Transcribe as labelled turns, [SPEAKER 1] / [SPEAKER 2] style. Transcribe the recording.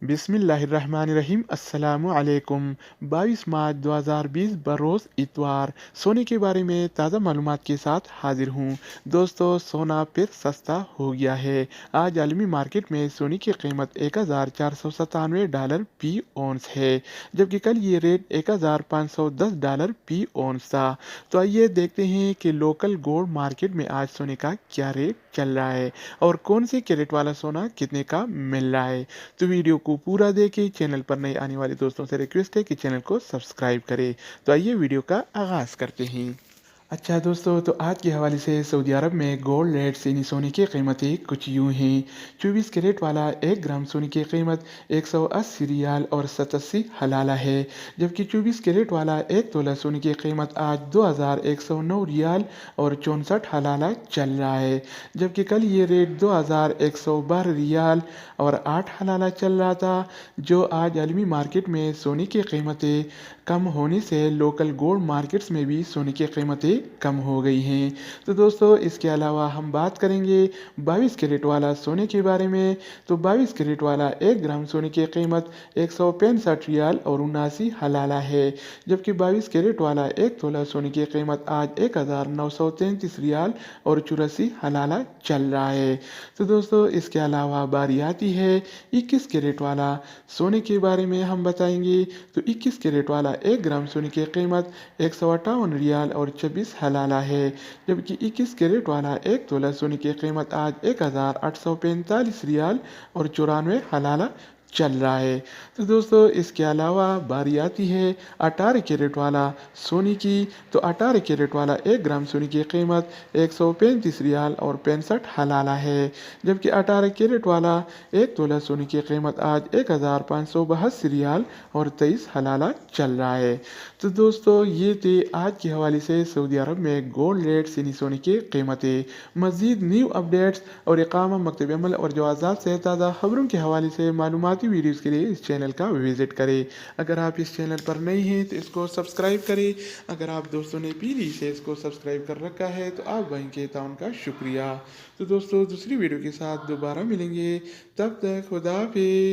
[SPEAKER 1] बिस्मिल्लाहिर्रहमानिर्रहीम अस्सलामुअलैकुम। 22 मार्च 2020 बरोज़ इतवार सोने के बारे में ताज़ा मालूमात के साथ हाजिर हूँ। दोस्तों, सोना फिर सस्ता हो गया है। आज आलमी मार्केट में सोने की कीमत $1497 फी औंस है, जबकि कल ये रेट $1510 फी औंस था। तो आइए देखते हैं कि लोकल गोल्ड मार्केट में आज सोने का क्या रेट चल रहा है और कौन से कैरेट वाला सोना कितने का मिल रहा है। तो वीडियो को पूरा देखें। चैनल पर नए आने वाले दोस्तों से रिक्वेस्ट है कि चैनल को सब्सक्राइब करें। तो आइए वीडियो का आगाज़ करते हैं। अच्छा दोस्तों, तो आज के हवाले से सऊदी अरब में गोल्ड रेट यानी सोने की कीमतें कुछ यूँ हैं। 24 कैरेट वाला 1 ग्राम सोने की कीमत 180 रियाल और 87 हलाला है, जबकि 24 कैरेट वाला 1 तोला सोने की कीमत आज 2109 रियाल और 64 हलाला चल रहा है, जबकि कल ये रेट 2112 रियाल और 8 हलाला चल रहा था। जो आज आलमी मार्केट में सोने की कीमतें कम होने से लोकल गोल्ड मार्केट्स में भी सोने की कीमतें कम हो गई हैं। तो दोस्तों, इसके अलावा हम बात करेंगे 22 कैरेट वाला सोने के बारे में। तो 22 कैरेट वाला 1 ग्राम सोने की कीमत 165 रियाल और 79 हलाला है, जबकि 22 कैरेट वाला 1 तोला सोने की कीमत आज 1933 रियाल और 84 हलाला चल रहा है। तो दोस्तों, इसके अलावा बारी आती है 21 कैरेट वाला सोने के बारे में हम बताएंगे। तो 21 कैरेट वाला 1 ग्राम सोने की कीमत 158 रियाल और 26 हलाला है, जबकि 21 कैरेट वाला 1 तोला सोने की कीमत आज 1845 रियाल और 94 हलाला चल रहा है। तो दोस्तों, इसके अलावा बारी आती है 18 कैरेट वाला सोने की। तो 18 कैरेट वाला 1 ग्राम सोने की कीमत 135 रियाल और 65 हलाला है, जबकि 18 कैरेट वाला 1 तोला सोने की कीमत आज 1582 रियाल और 23 हलाला चल रहा है। तो दोस्तों, ये थे आज के हवाले से सऊदी अरब में गोल्ड रेट्स यानी सोने की कीमतें। मज़ीद न्यू अपडेट्स और इकामा मकतब अमल और जवाज़ात से ताज़ा खबरों के हवाले से मालूमाती वीडियोज़ के लिए इस चैनल का विज़िट करें। अगर आप इस चैनल पर नए हैं तो इसको सब्सक्राइब करें। अगर आप दोस्तों ने पहले से इसको सब्सक्राइब कर रखा है तो आप भाई के ताउन का शुक्रिया। तो दोस्तों, दूसरी वीडियो के साथ दोबारा मिलेंगे। तब तक खुदा हाफिज़।